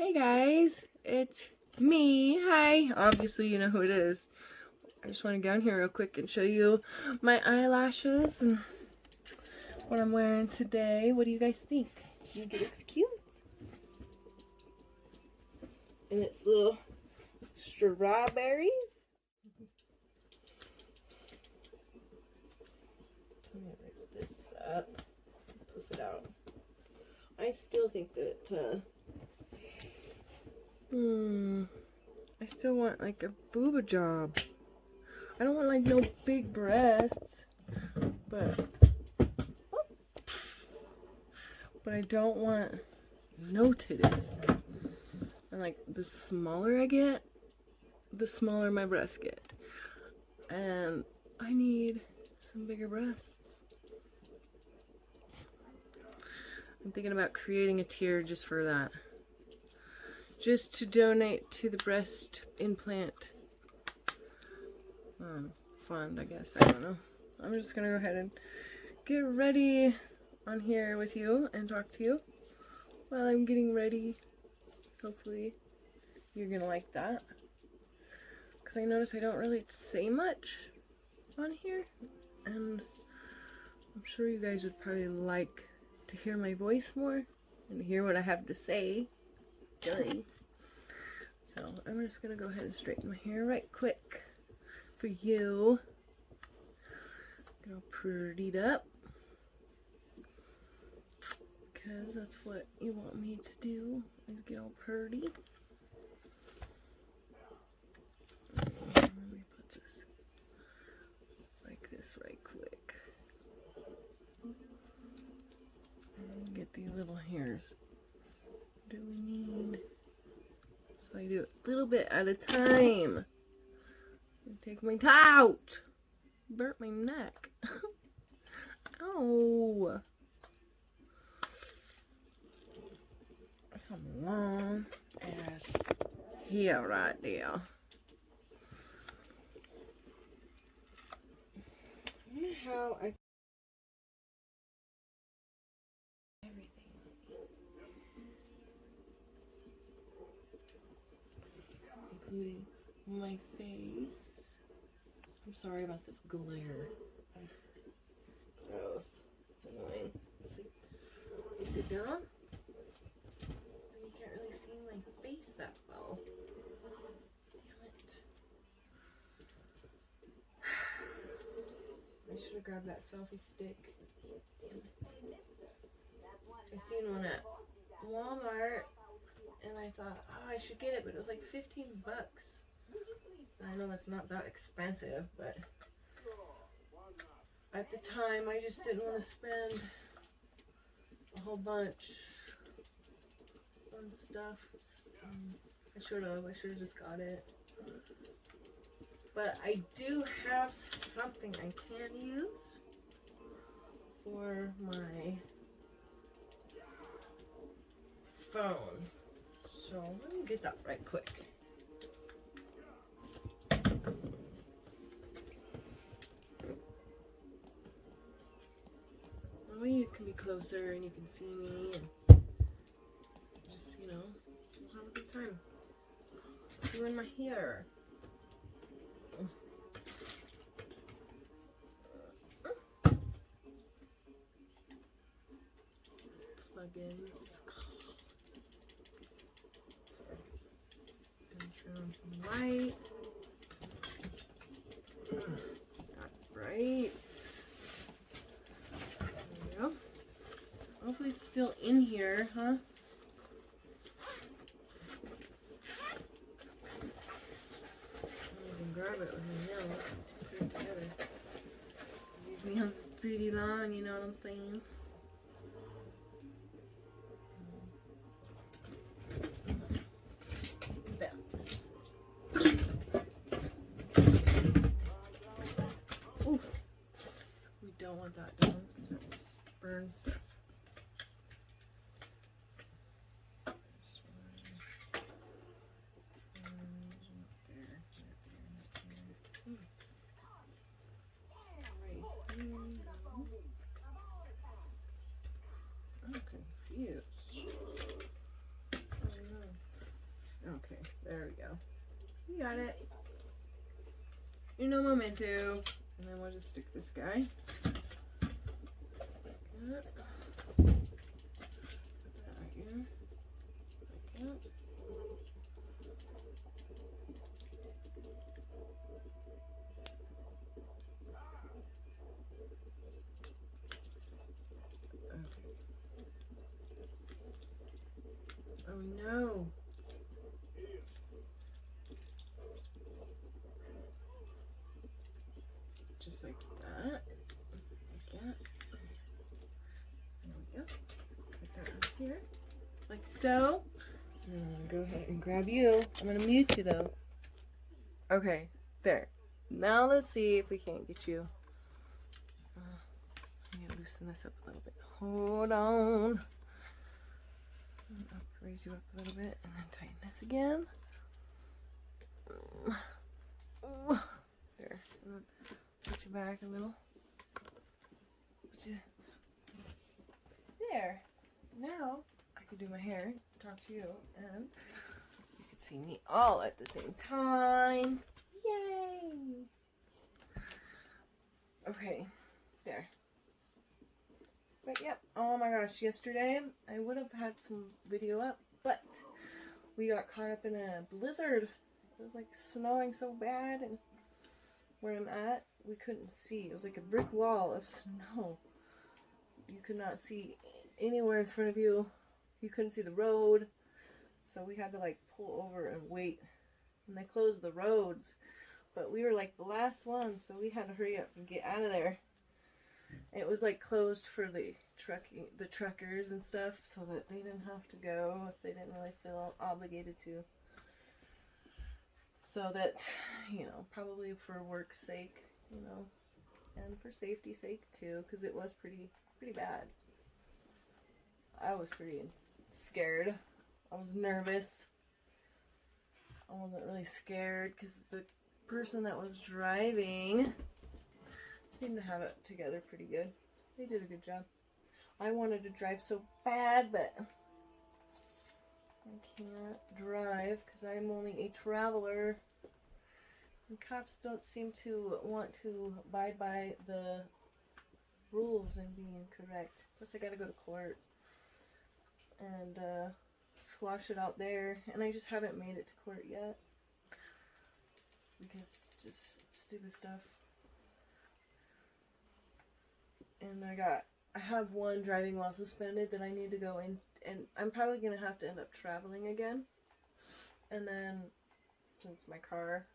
Hey guys, it's me. Hi. Obviously you know who it is. I just want to go down here real quick and show you my eyelashes and what I'm wearing today. What do you guys think? You think it looks cute? And it's little strawberries. I'm gonna mix this up. Poop it out. I still think that I still want like a booba job. I don't want like no big breasts, but I don't want no titties. And like the smaller I get, the smaller my breasts get. And I need some bigger breasts. I'm thinking about creating a tier just for that. Just to donate to the breast implant fund, I guess. I don't know. I'm just gonna go ahead and get ready on here with you and talk to you while I'm getting ready. Hopefully you're gonna like that, because I notice I don't really say much on here, and I'm sure you guys would probably like to hear my voice more and hear what I have to say. Silly. So I'm just gonna go ahead and straighten my hair right quick for you. Get all prettied up, because that's what you want me to do, is get all pretty. Let me put this like this right quick. And get these little hairs. What do we need? So I do it a little bit at a time. Take my out. Burnt my neck. Ow. Some long ass hair right there. I wonder how I everything, including my face. I'm sorry about this glare. Gross. It's annoying. You sit down, then you can't really see my face that well. Damn it. I should have grabbed that selfie stick. Damn it. I seen one at Walmart and I thought, oh, I should get it, but it was like 15 bucks. I know that's not that expensive, but at the time I just didn't want to spend a whole bunch on stuff. I should have just got it. But I do have something I can use for my phone. So let me get that right quick. That way you can be closer and you can see me and just, you know, have a good time doing my hair. Plugins. And turn on some light. That's bright. There we go. Hopefully it's still in here, huh? I can grab it with my nails to put it together. These nails are pretty long, you know what I'm saying? Ooh. We don't want that done because it burns stuff. I'm confused. I don't know. Okay, there we go. You got it. Uno momento. And then we'll just stick this guy. Put that right here. Like that. Okay. Oh no. Just like that. Like that. There we go. Put that right here. Like so. And then I'm gonna go ahead and grab you. I'm gonna mute you though. Okay, there. Now let's see if we can't get you. I'm gonna loosen this up a little bit. Hold on. I'll raise you up a little bit and then tighten this again. There. And then put you back a little. Put you there. Now I can do my hair, talk to you, and you can see me all at the same time. Yay! Okay, there. But yep, oh my gosh, yesterday I would have had some video up, but we got caught up in a blizzard. It was like snowing so bad, and where I'm at, we couldn't see. It was like a brick wall of snow. You could not see anywhere in front of you. You couldn't see the road. So we had to like pull over and wait. And they closed the roads. But we were like the last ones, so we had to hurry up and get out of there. It was like closed for the truckers and stuff, so that they didn't have to go if they didn't really feel obligated to. So that, you know, probably for work's sake, you know, and for safety's sake too, because it was pretty bad. I was pretty scared. I was nervous. I wasn't really scared because the person that was driving seemed to have it together pretty good. They did a good job. I wanted to drive so bad, but I can't drive because I'm only a traveler. And cops don't seem to want to abide by the rules and being correct. Plus I gotta go to court and squash it out there, and I just haven't made it to court yet because just stupid stuff. And I have one driving while suspended that I need to go in, and I'm probably gonna have to end up traveling again. And then since my car,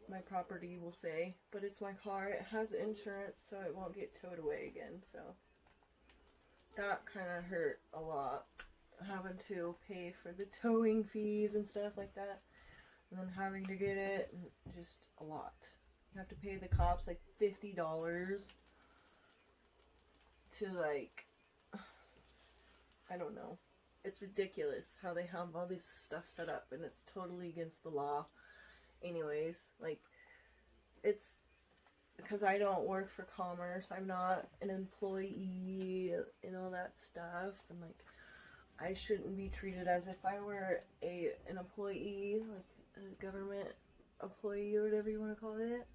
my property will say, but it's my car, it has insurance, so it won't get towed away again. So that kind of hurt a lot, having to pay for the towing fees and stuff like that, and then having to get it, and just a lot. You have to pay the cops like $50 to, like, I don't know. It's ridiculous how they have all this stuff set up, and it's totally against the law. Anyways, like, it's because I don't work for commerce. I'm not an employee and all that stuff, and like, I shouldn't be treated as if I were an employee, like a government employee or whatever you want to call it.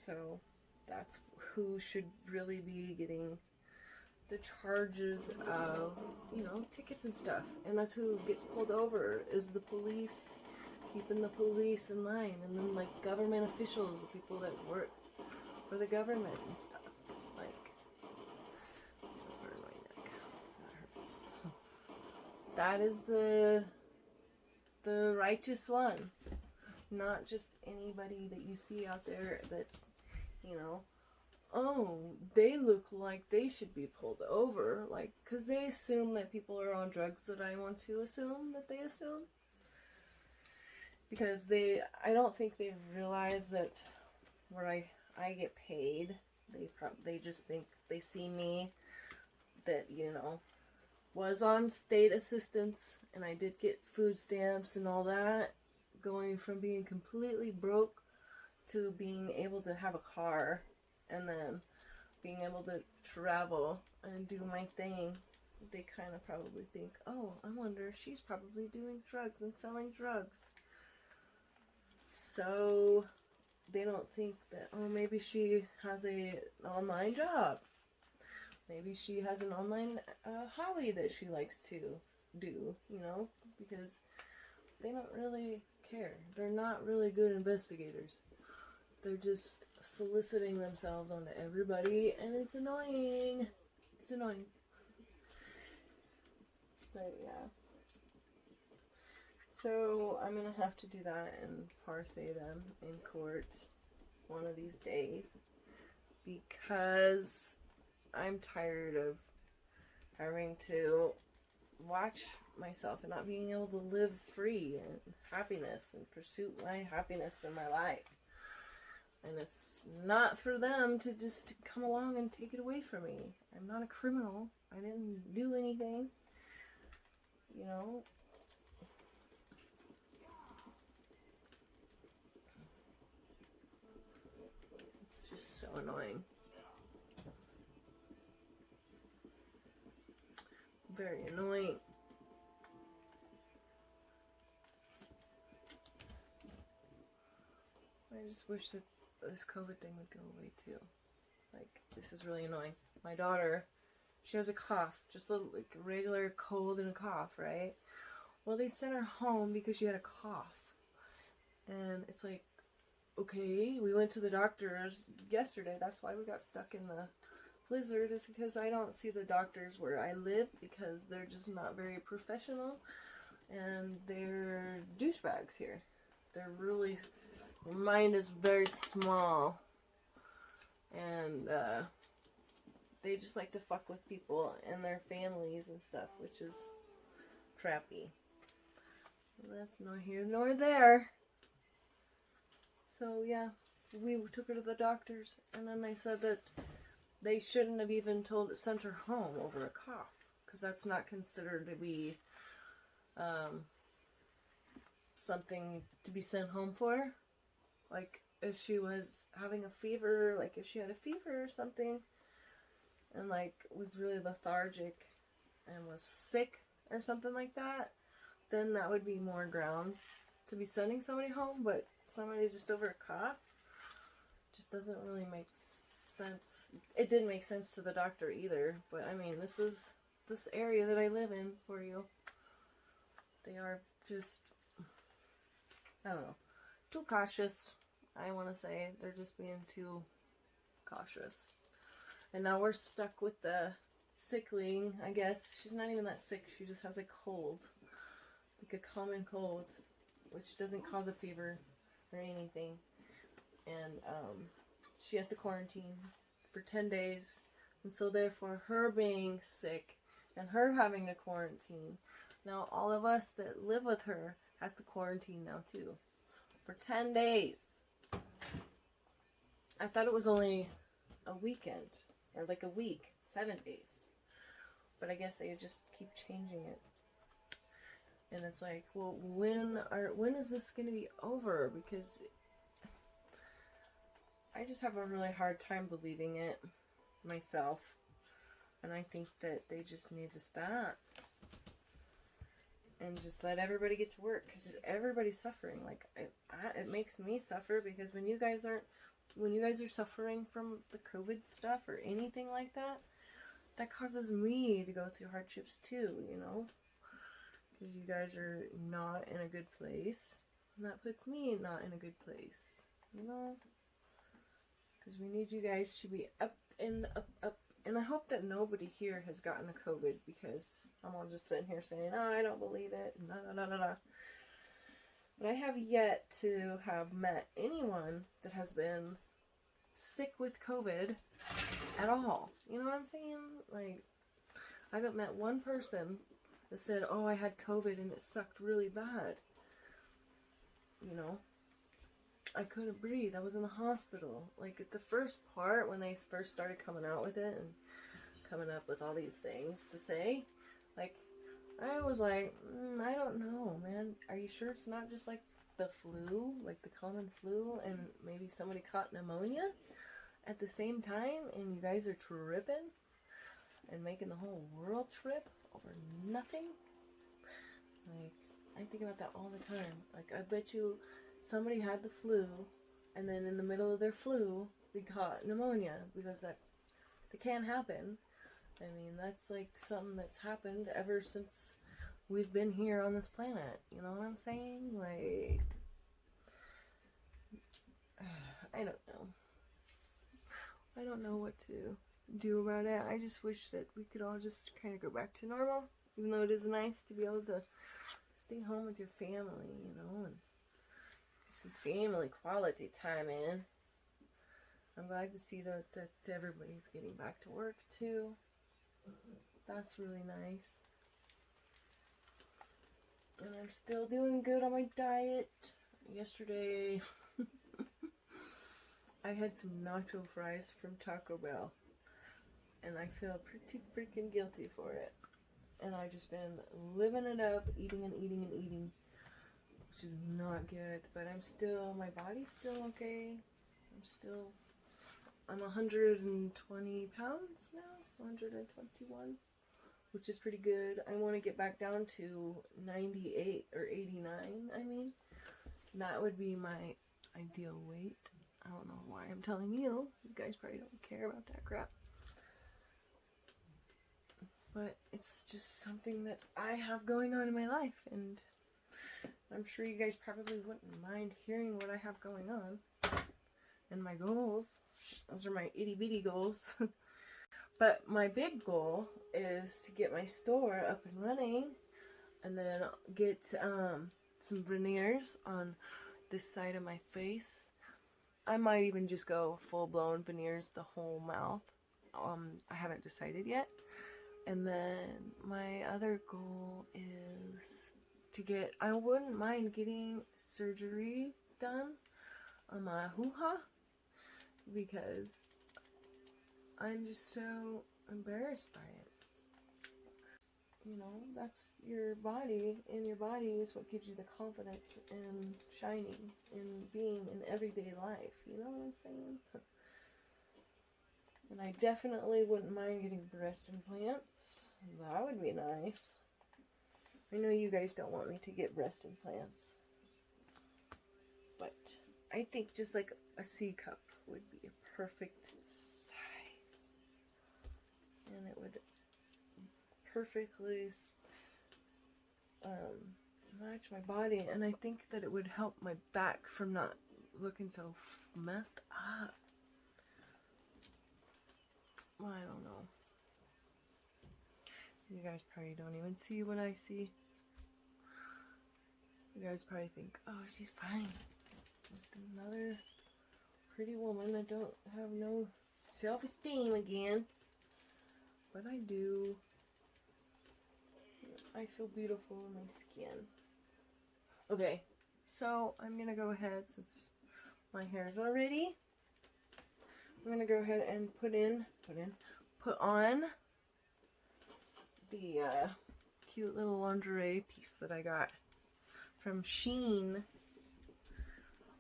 So that's who should really be getting the charges of, you know, tickets and stuff. And that's who gets pulled over, is the police, keeping the police in line. And then like government officials, the people that work for the government and stuff. Like, burn my neck. That hurts. That is the righteous one. Not just anybody that you see out there that, you know, oh, they look like they should be pulled over, like, because they assume that people are on drugs that I want to assume that they assume. Because I don't think they realize that where I get paid, they just think, they see me, that, you know, was on state assistance, and I did get food stamps and all that, going from being completely broke to being able to have a car, and then being able to travel and do my thing. they kind of probably think, oh, I wonder if she's probably doing drugs and selling drugs. So they don't think that, oh, maybe she has an online job. Maybe she has an online hobby that she likes to do, you know, because they don't really care. They're not really good investigators. They're just soliciting themselves onto everybody, and it's annoying. It's annoying. But yeah. So I'm gonna have to do that and parse them in court one of these days, because I'm tired of having to watch myself and not being able to live free and happiness and pursue my happiness in my life. And it's not for them to just come along and take it away from me. I'm not a criminal. I didn't do anything. You know? It's just so annoying. Very annoying. I just wish that this COVID thing would go away too. Like, this is really annoying. My daughter, she has a cough, just a like regular cold and a cough, right? Well, they sent her home because she had a cough. And it's like, okay, we went to the doctors yesterday. That's why we got stuck in the blizzard, is because I don't see the doctors where I live, because they're just not very professional. And they're douchebags here. They're really... Mind is very small, and they just like to fuck with people and their families and stuff, which is crappy. Well, that's nor here nor there. So yeah, we took her to the doctors, and then they said that they shouldn't have even sent her home over a cough, because that's not considered to be something to be sent home for. Like, if she was having a fever, like if she had a fever or something, and like was really lethargic and was sick or something like that, then that would be more grounds to be sending somebody home. But somebody just over a cough just doesn't really make sense. It didn't make sense to the doctor either. But I mean, this is this area that I live in for you. They are just, I don't know, too cautious. I want to say they're just being too cautious. And now we're stuck with the sickling, I guess. She's not even that sick. She just has a cold. Like a common cold, which doesn't cause a fever or anything. And she has to quarantine for 10 days. And so therefore, her being sick and her having to quarantine, now all of us that live with her has to quarantine now too. For 10 days. I thought it was only a weekend, or like a week, 7 days. But I guess they just keep changing it. And it's like, well, when is this going to be over? Because I just have a really hard time believing it myself. And I think that they just need to stop. And just let everybody get to work, because everybody's suffering. Like, it makes me suffer, because when you guys are suffering from the COVID stuff or anything like that, that causes me to go through hardships too, you know? Because you guys are not in a good place, and that puts me not in a good place, you know? Because we need you guys to be up and up, up. And I hope that nobody here has gotten a COVID, because I'm all just sitting here saying, oh, I don't believe it, no. But I have yet to have met anyone that has been sick with COVID at all. You know what I'm saying? Like, I haven't met one person that said, oh, I had COVID and it sucked really bad. You know? I couldn't breathe. I was in the hospital. Like, at the first part, when they first started coming out with it and coming up with all these things to say, like, I was like, I don't know, man. Are you sure it's not just like the flu, like the common flu, and maybe somebody caught pneumonia at the same time, and you guys are tripping? and making the whole world trip over nothing. Like, I think about that all the time. Like, I bet you somebody had the flu, and then in the middle of their flu, they caught pneumonia, because that can happen. I mean, that's like something that's happened ever since we've been here on this planet. You know what I'm saying? Like, I don't know. I don't know what to do about it. I just wish that we could all just kind of go back to normal, even though it is nice to be able to stay home with your family, you know, and get some family quality time in. I'm glad to see that everybody's getting back to work too. That's really nice. And I'm still doing good on my diet. Yesterday, I had some nacho fries from Taco Bell, and I feel pretty freaking guilty for it. And I've just been living it up, eating and eating and eating, which is not good. But my body's still okay. I'm 120 pounds now, 121, which is pretty good. I want to get back down to 98 or 89, I mean. That would be my ideal weight. I don't know why I'm telling you. You guys probably don't care about that crap. But it's just something that I have going on in my life, and I'm sure you guys probably wouldn't mind hearing what I have going on and my goals. Those are my itty bitty goals. But my big goal is to get my store up and running, and then get some veneers on this side of my face. I might even just go full-blown veneers the whole mouth. I haven't decided yet. And then my other goal is to get, I wouldn't mind getting surgery done on my hoo-ha, because I'm just so embarrassed by it. You know, that's your body, and your body is what gives you the confidence and shining and being in everyday life. You know what I'm saying? And I definitely wouldn't mind getting breast implants. That would be nice. I know you guys don't want me to get breast implants, but I think just like a C cup would be a perfect size. And it would perfectly match my body, and I think that it would help my back from not looking so messed up. Well, I don't know. You guys probably don't even see what I see. You guys probably think, oh, she's fine. Just another pretty woman that don't have no self-esteem again. But I do. I feel beautiful in my skin. Okay, so I'm gonna go ahead, since my hair is all ready, I'm gonna go ahead and put on the cute little lingerie piece that I got from Shein.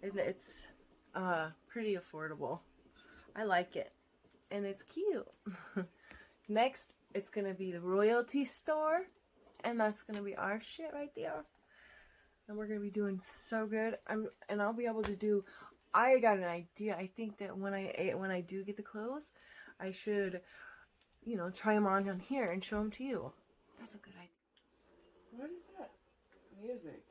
And it's pretty affordable. I like it, and it's cute. Next, it's gonna be the royalty store, and that's gonna be our shit right there. And we're gonna be doing so good. And I'll be able to do. I got an idea. I think that when I do get the clothes, I should, you know, try them on here and show them to you. That's a good idea. What is that? Music.